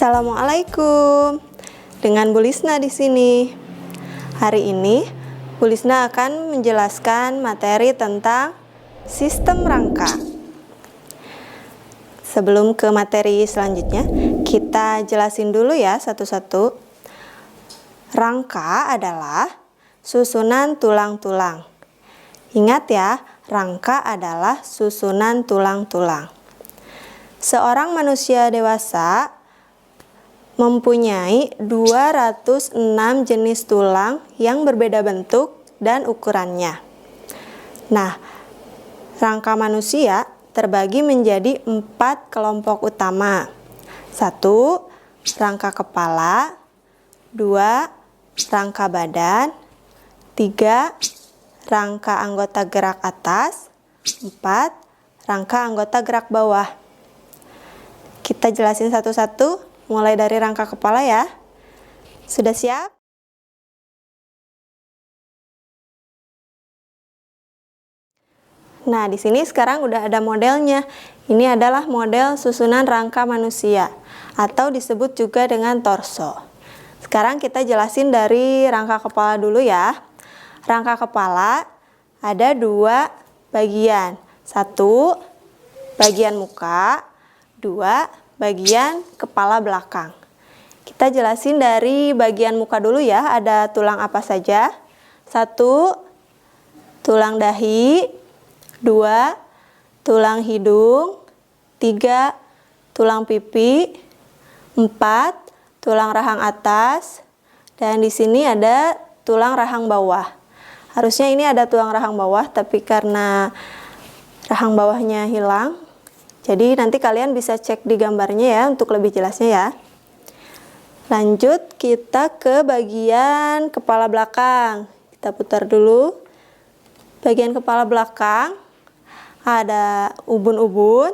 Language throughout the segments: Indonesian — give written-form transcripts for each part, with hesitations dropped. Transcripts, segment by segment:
Assalamualaikum. Dengan Bu Lisna di sini. Hari ini Bu Lisna akan menjelaskan materi tentang sistem rangka. Sebelum ke materi selanjutnya, kita jelasin dulu ya satu-satu. Rangka adalah susunan tulang-tulang. Ingat ya, rangka adalah susunan tulang-tulang. Seorang manusia dewasa mempunyai 206 jenis tulang yang berbeda bentuk dan ukurannya. Nah, rangka manusia terbagi menjadi 4 kelompok utama. 1. Rangka kepala. 2. Rangka badan. 3. Rangka anggota gerak atas. 4. Rangka anggota gerak bawah. Kita jelasin satu-satu. Mulai dari rangka kepala ya. Sudah siap? Nah, di sini sekarang udah ada modelnya. Ini adalah model susunan rangka manusia atau disebut juga dengan torso. Sekarang kita jelasin dari rangka kepala dulu ya. Rangka kepala ada 2 bagian. 1 bagian muka, 2 bagian kepala belakang. Kita jelasin dari bagian muka dulu ya, ada tulang apa saja. 1. Tulang dahi. 2. Tulang hidung. 3. Tulang pipi. 4. Tulang rahang atas. Dan di sini ada tulang rahang bawah. Harusnya ini ada tulang rahang bawah, tapi karena rahang bawahnya hilang, jadi nanti kalian bisa cek di gambarnya ya untuk lebih jelasnya ya. Lanjut kita ke bagian kepala belakang. Kita putar dulu. Bagian kepala belakang ada ubun-ubun,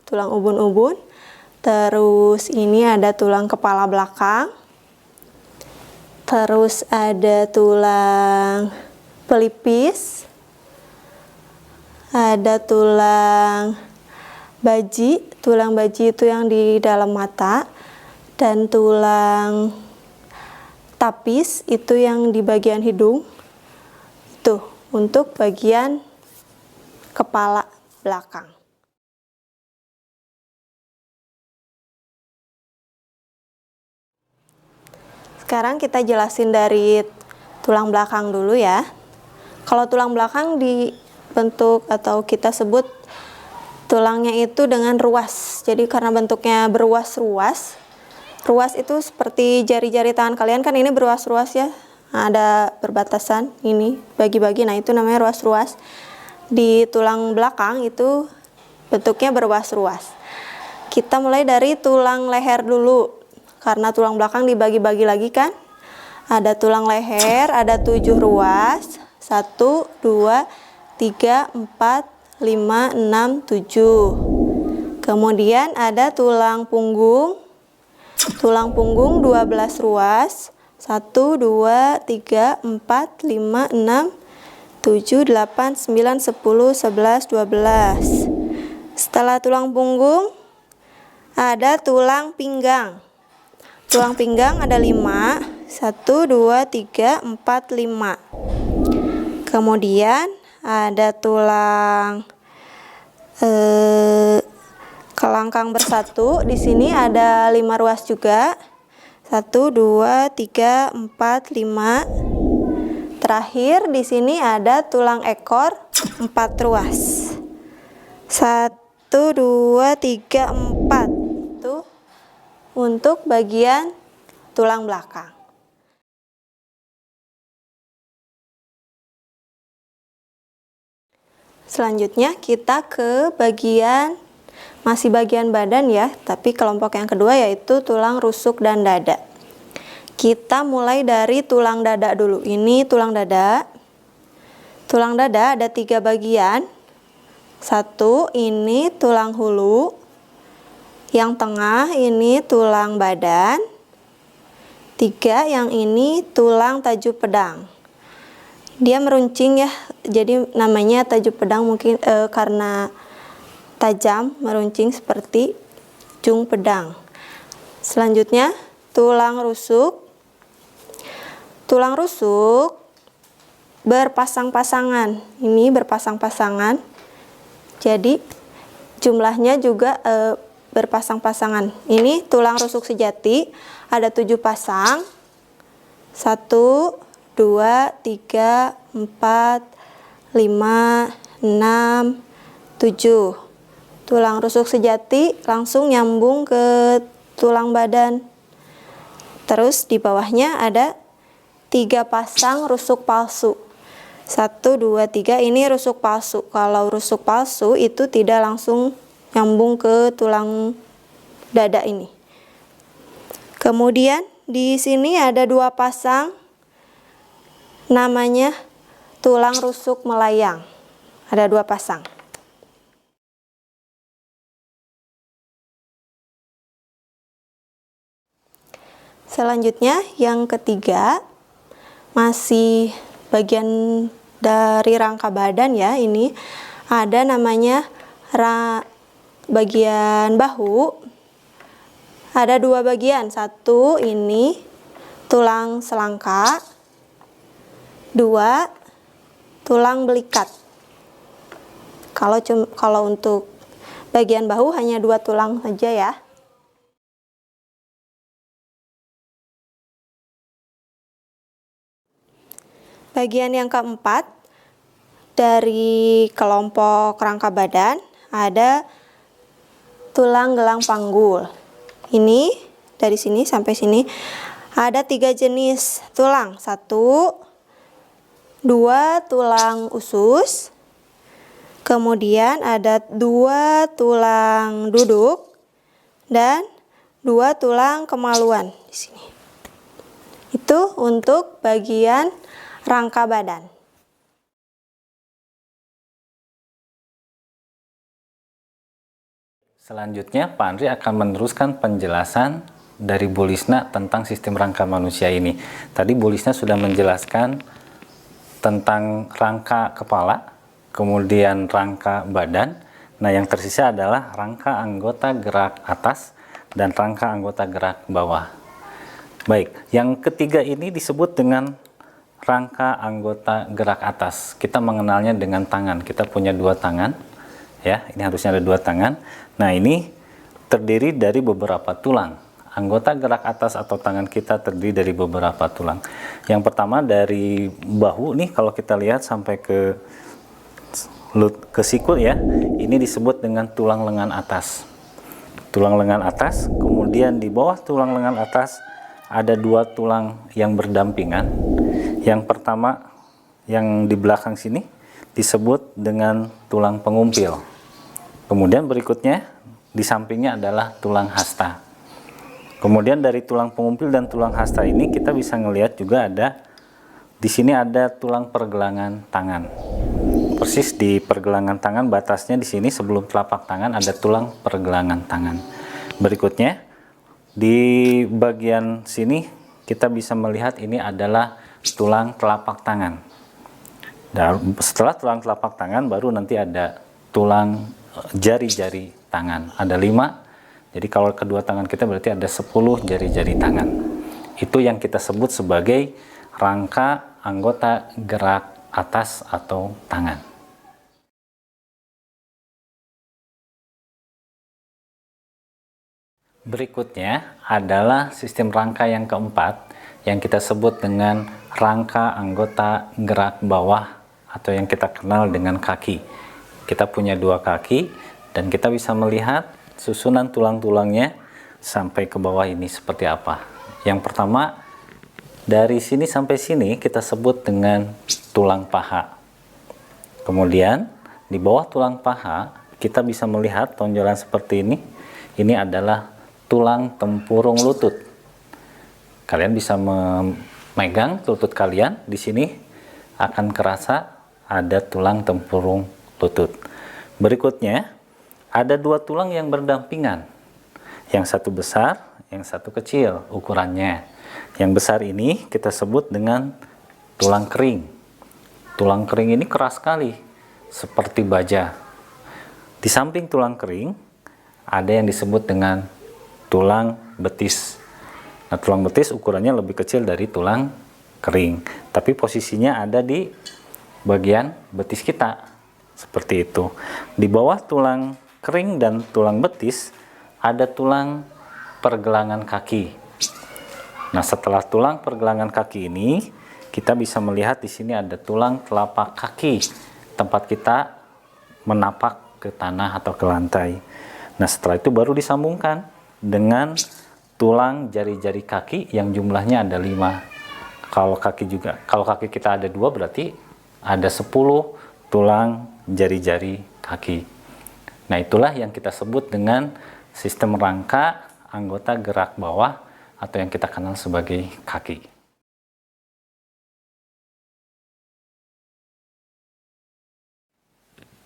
tulang ubun-ubun. Terus ini ada tulang kepala belakang. Terus ada tulang pelipis. Ada tulang baji. Tulang baji itu yang di dalam mata. Dan tulang tapis itu yang di bagian hidung. Itu untuk bagian kepala belakang. Sekarang kita jelasin dari tulang belakang dulu ya. Kalau tulang belakang dibentuk atau kita sebut tulangnya itu dengan ruas. Jadi karena bentuknya beruas-ruas. Ruas itu seperti jari-jari tangan kalian kan, ini beruas-ruas ya. Nah, ada perbatasan ini bagi-bagi. Nah, itu namanya ruas-ruas. Di tulang belakang itu bentuknya beruas-ruas. Kita mulai dari tulang leher dulu. Karena tulang belakang dibagi-bagi lagi kan. Ada tulang leher, ada 7 ruas. 1, 2, 3, 4, 5, 6, 7. Kemudian ada tulang punggung. Tulang punggung 12 ruas. 1, 2, 3, 4, 5, 6, 7, 8, 9, 10, 11, 12. Setelah tulang punggung ada tulang pinggang. Tulang pinggang ada 5. 1, 2, 3, 4, 5. Kemudian ada tulang kelangkang bersatu. Di sini ada 5 ruas juga. 1, 2, 3, 4, 5. Terakhir di sini ada tulang ekor 4 ruas. 1, 2, 3, 4. Tuh untuk bagian tulang belakang. Selanjutnya kita ke masih bagian badan ya, tapi kelompok yang kedua yaitu tulang rusuk dan dada. Kita mulai dari tulang dada dulu. Ini tulang dada. Tulang dada ada 3 bagian. 1, ini tulang hulu. Yang tengah ini tulang badan. 3, yang ini tulang taju pedang. Dia meruncing ya, jadi namanya taju pedang mungkin karena tajam, meruncing seperti ujung pedang. Selanjutnya, tulang rusuk. Tulang rusuk berpasang-pasangan. Ini berpasang-pasangan. Jadi, jumlahnya juga berpasang-pasangan. Ini tulang rusuk sejati, ada 7 pasang. 1, 2, 3, 4, 5, 6, 7. Tulang rusuk sejati langsung nyambung ke tulang badan. Terus di bawahnya ada 3 pasang rusuk palsu. 1, 2, 3 ini rusuk palsu. Kalau rusuk palsu itu tidak langsung nyambung ke tulang dada ini. Kemudian di sini ada 2 pasang, namanya tulang rusuk melayang. Ada 2 pasang. Selanjutnya yang ketiga, masih bagian dari rangka badan ya. Ini ada namanya bagian bahu. Ada 2 bagian. 1 ini tulang selangka, 2 tulang belikat. Kalau untuk bagian bahu hanya 2 tulang saja ya. Bagian yang keempat dari kelompok rangka badan ada tulang gelang panggul. Ini dari sini sampai sini ada 3 jenis tulang. 1, 2 tulang usus. Kemudian ada 2 tulang duduk dan 2 tulang kemaluan di sini. Itu untuk bagian rangka badan. Selanjutnya, Pak Andri akan meneruskan penjelasan dari Bu Lisna tentang sistem rangka manusia ini. Tadi Bu Lisna sudah menjelaskan tentang rangka kepala, kemudian rangka badan. Nah, yang tersisa adalah rangka anggota gerak atas dan rangka anggota gerak bawah. Baik, yang ketiga ini disebut dengan rangka anggota gerak atas. Kita mengenalnya dengan tangan. Kita punya 2 tangan. Ya, ini harusnya ada 2 tangan. Nah, ini terdiri dari beberapa tulang. Anggota gerak atas atau tangan kita terdiri dari beberapa tulang. Yang pertama dari bahu nih, kalau kita lihat sampai ke sikut ya, ini disebut dengan tulang lengan atas. Tulang lengan atas, kemudian di bawah tulang lengan atas ada 2 tulang yang berdampingan. Yang pertama yang di belakang sini disebut dengan tulang pengumpil. Kemudian berikutnya di sampingnya adalah tulang hasta. Kemudian dari tulang pengumpil dan tulang hasta ini kita bisa ngelihat juga ada di sini ada tulang pergelangan tangan. Persis di pergelangan tangan, batasnya di sini sebelum telapak tangan ada tulang pergelangan tangan. Berikutnya di bagian sini kita bisa melihat ini adalah tulang telapak tangan. Dan setelah tulang telapak tangan baru nanti ada tulang jari-jari tangan. Ada 5. Jadi kalau kedua tangan kita berarti ada 10 jari-jari tangan. Itu yang kita sebut sebagai rangka anggota gerak atas atau tangan. Berikutnya adalah sistem rangka yang keempat yang kita sebut dengan rangka anggota gerak bawah atau yang kita kenal dengan kaki. Kita punya 2 kaki dan kita bisa melihat susunan tulang-tulangnya sampai ke bawah ini seperti apa. Yang pertama, dari sini sampai sini kita sebut dengan tulang paha. Kemudian di bawah tulang paha kita bisa melihat tonjolan seperti ini. Ini adalah tulang tempurung lutut. Kalian bisa memegang lutut kalian. Di sini akan kerasa ada tulang tempurung lutut. Berikutnya ada 2 tulang yang berdampingan. Yang satu besar, yang satu kecil ukurannya. Yang besar ini kita sebut dengan tulang kering. Tulang kering ini keras sekali, seperti baja. Di samping tulang kering ada yang disebut dengan tulang betis. Nah, tulang betis ukurannya lebih kecil dari tulang kering, tapi posisinya ada di bagian betis kita, seperti itu. Di bawah tulang kering dan tulang betis ada tulang pergelangan kaki. Nah, setelah tulang pergelangan kaki ini, kita bisa melihat di sini ada tulang telapak kaki, tempat kita menapak ke tanah atau ke lantai. Nah, setelah itu baru disambungkan dengan tulang jari-jari kaki yang jumlahnya ada 5. Kalau kaki kita ada 2, berarti ada 10 tulang jari-jari kaki. Nah, itulah yang kita sebut dengan sistem rangka anggota gerak bawah atau yang kita kenal sebagai kaki.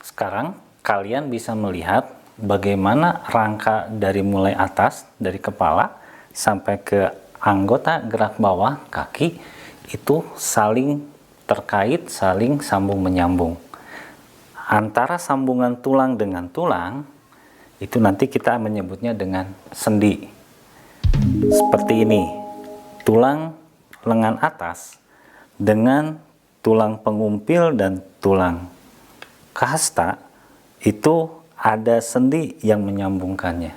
Sekarang kalian bisa melihat bagaimana rangka dari mulai atas, dari kepala sampai ke anggota gerak bawah kaki itu saling terkait, saling sambung menyambung. Antara sambungan tulang dengan tulang itu nanti kita menyebutnya dengan sendi. Seperti ini, tulang lengan atas dengan tulang pengumpil dan tulang kasta itu ada sendi yang menyambungkannya.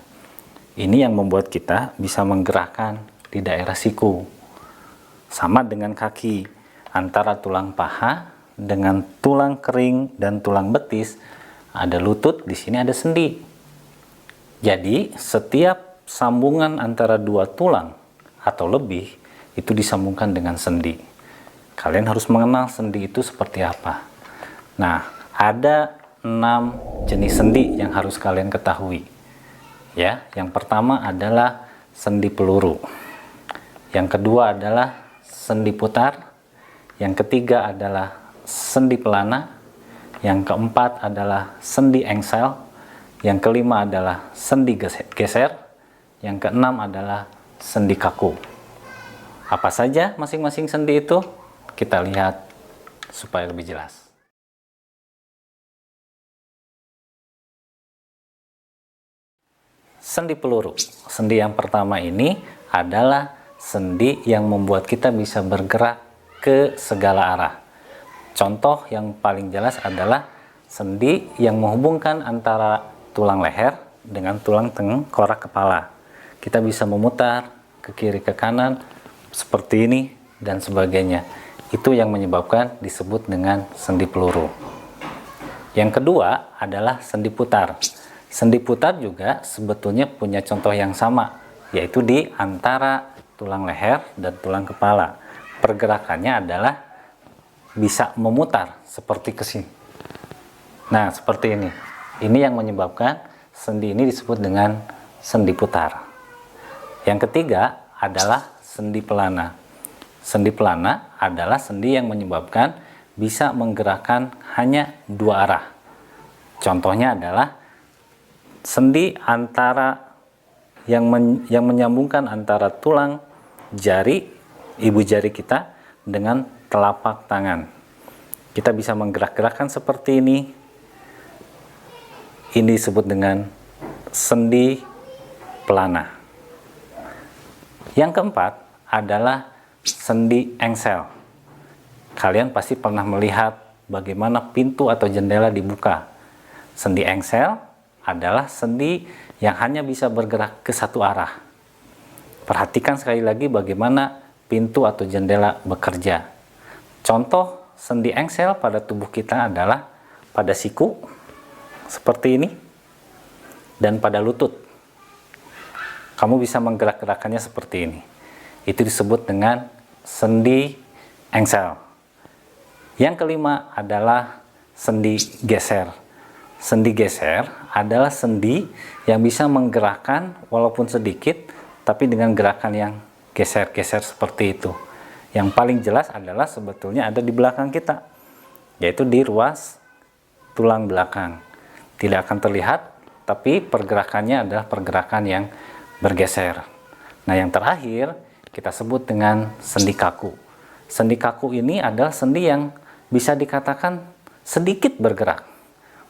Ini yang membuat kita bisa menggerakkan di daerah siku. Sama dengan kaki, antara tulang paha dengan tulang kering dan tulang betis ada lutut, di sini ada sendi. Jadi setiap sambungan antara 2 tulang atau lebih itu disambungkan dengan sendi. Kalian harus mengenal sendi itu seperti apa. Nah, ada 6 jenis sendi yang harus kalian ketahui. Ya, yang pertama adalah sendi peluru. Yang kedua adalah sendi putar. Yang ketiga adalah sendi pelana. Yang keempat adalah sendi engsel. Yang kelima adalah sendi geser. Yang keenam adalah sendi kaku. Apa saja masing-masing sendi itu? Kita lihat supaya lebih jelas. Sendi peluru. Sendi yang pertama ini adalah sendi yang membuat kita bisa bergerak ke segala arah. Contoh yang paling jelas adalah sendi yang menghubungkan antara tulang leher dengan tulang tengkorak kepala. Kita bisa memutar ke kiri ke kanan seperti ini dan sebagainya. Itu yang menyebabkan disebut dengan sendi peluru. Yang kedua adalah sendi putar. Sendi putar juga sebetulnya punya contoh yang sama, yaitu di antara tulang leher dan tulang kepala. Pergerakannya adalah bisa memutar seperti ke sini. Nah, seperti ini. Ini yang menyebabkan sendi ini disebut dengan sendi putar. Yang ketiga adalah sendi pelana. Sendi pelana adalah sendi yang menyebabkan bisa menggerakkan hanya 2 arah. Contohnya adalah sendi antara yang menyambungkan antara tulang jari, ibu jari kita dengan telapak tangan. Kita bisa menggerak-gerakkan seperti ini. Ini disebut dengan sendi pelana. Yang keempat adalah sendi engsel. Kalian pasti pernah melihat bagaimana pintu atau jendela dibuka. Sendi engsel adalah sendi yang hanya bisa bergerak ke satu arah. Perhatikan sekali lagi bagaimana pintu atau jendela bekerja. Contoh sendi engsel pada tubuh kita adalah pada siku, seperti ini, dan pada lutut. Kamu bisa menggerak-gerakannya seperti ini. Itu disebut dengan sendi engsel. Yang kelima adalah sendi geser. Sendi geser adalah sendi yang bisa menggerakkan walaupun sedikit, tapi dengan gerakan yang geser-geser seperti itu. Yang paling jelas adalah sebetulnya ada di belakang kita, yaitu di ruas tulang belakang. Tidak akan terlihat, tapi pergerakannya adalah pergerakan yang bergeser. Nah, yang terakhir kita sebut dengan sendi kaku. Sendi kaku ini adalah sendi yang bisa dikatakan sedikit bergerak.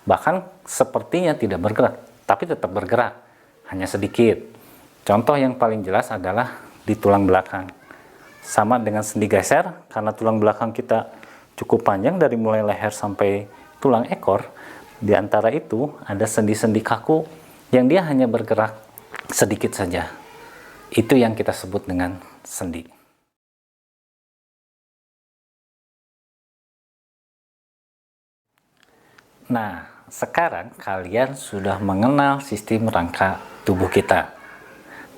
Bahkan sepertinya tidak bergerak, tapi tetap bergerak, hanya sedikit. Contoh yang paling jelas adalah di tulang belakang. Sama dengan sendi geser, karena tulang belakang kita cukup panjang dari mulai leher sampai tulang ekor. Di antara itu ada sendi-sendi kaku yang dia hanya bergerak sedikit saja. Itu yang kita sebut dengan sendi. Nah, sekarang kalian sudah mengenal sistem rangka tubuh kita,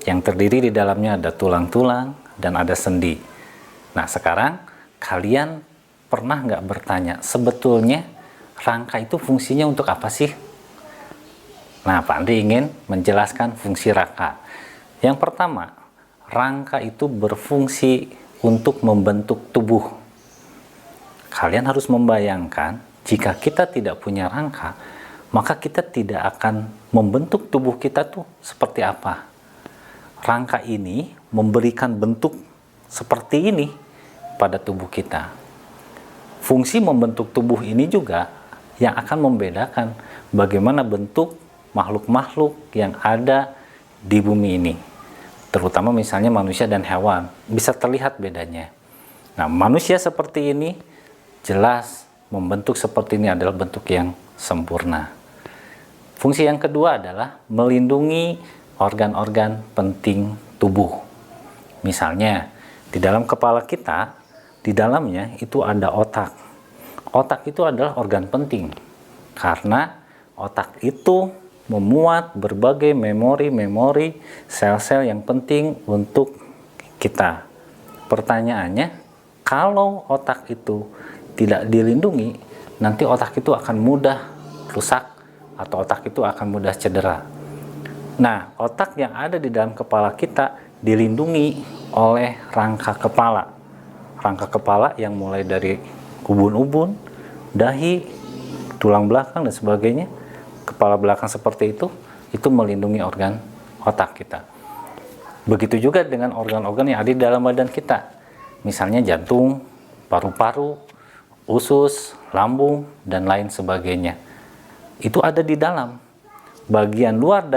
yang terdiri di dalamnya ada tulang-tulang dan ada sendi. Nah, sekarang kalian pernah nggak bertanya, sebetulnya rangka itu fungsinya untuk apa sih? Nah, Pak Andri ingin menjelaskan fungsi rangka. Yang pertama, rangka itu berfungsi untuk membentuk tubuh. Kalian harus membayangkan, jika kita tidak punya rangka, maka kita tidak akan membentuk tubuh kita tuh seperti apa. Rangka ini memberikan bentuk seperti ini pada tubuh kita. Fungsi membentuk tubuh ini juga yang akan membedakan bagaimana bentuk makhluk-makhluk yang ada di bumi ini. Terutama misalnya manusia dan hewan, bisa terlihat bedanya. Nah, manusia seperti ini jelas membentuk seperti ini adalah bentuk yang sempurna. Fungsi yang kedua adalah melindungi organ-organ penting tubuh. Misalnya, di dalam kepala kita, di dalamnya itu ada otak. Otak itu adalah organ penting, karena otak itu memuat berbagai memori-memori sel-sel yang penting untuk kita. Pertanyaannya, kalau otak itu tidak dilindungi, nanti otak itu akan mudah rusak atau otak itu akan mudah cedera. Nah, otak yang ada di dalam kepala kita dilindungi oleh rangka kepala. Rangka kepala yang mulai dari ubun-ubun, dahi, tulang belakang dan sebagainya, kepala belakang seperti itu melindungi organ otak kita. Begitu juga dengan organ-organ yang ada di dalam badan kita. Misalnya jantung, paru-paru, usus, lambung, dan lain sebagainya. Itu ada di dalam. Bagian luar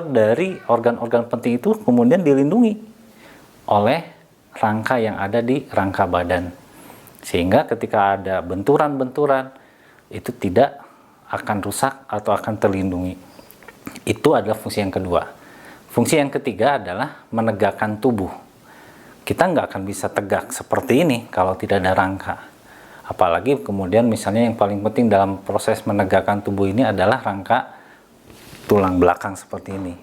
dari organ-organ penting itu kemudian dilindungi oleh rangka yang ada di rangka badan. Sehingga ketika ada benturan-benturan, itu tidak akan rusak atau akan terlindungi. Itu adalah fungsi yang kedua. Fungsi yang ketiga adalah menegakkan tubuh. Kita nggak akan bisa tegak seperti ini kalau tidak ada rangka. Apalagi kemudian misalnya yang paling penting dalam proses menegakkan tubuh ini adalah rangka tulang belakang seperti ini.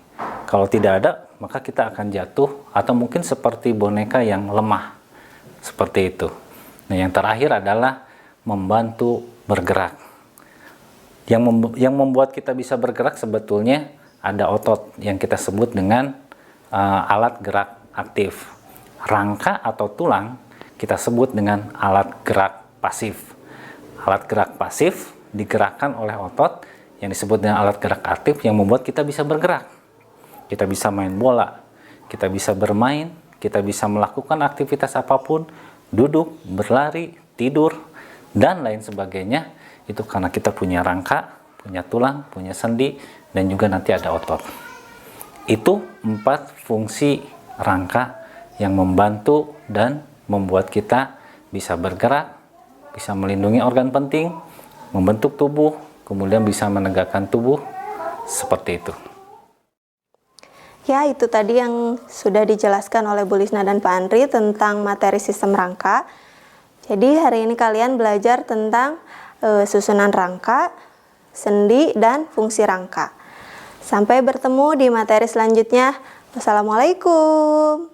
Kalau tidak ada, maka kita akan jatuh atau mungkin seperti boneka yang lemah. Seperti itu. Nah, yang terakhir adalah membantu bergerak. Yang membuat kita bisa bergerak sebetulnya ada otot yang kita sebut dengan alat gerak aktif. Rangka atau tulang kita sebut dengan alat gerak pasif. Alat gerak pasif digerakkan oleh otot yang disebut dengan alat gerak aktif yang membuat kita bisa bergerak. Kita bisa main bola, kita bisa bermain, kita bisa melakukan aktivitas apapun, duduk, berlari, tidur, dan lain sebagainya. Itu karena kita punya rangka, punya tulang, punya sendi, dan juga nanti ada otot. Itu 4 fungsi rangka yang membantu dan membuat kita bisa bergerak, bisa melindungi organ penting, membentuk tubuh, kemudian bisa menegakkan tubuh, seperti itu. Ya, itu tadi yang sudah dijelaskan oleh Bu Lisna dan Pak Andri tentang materi sistem rangka. Jadi hari ini kalian belajar tentang susunan rangka, sendi, dan fungsi rangka. Sampai bertemu di materi selanjutnya. Wassalamualaikum.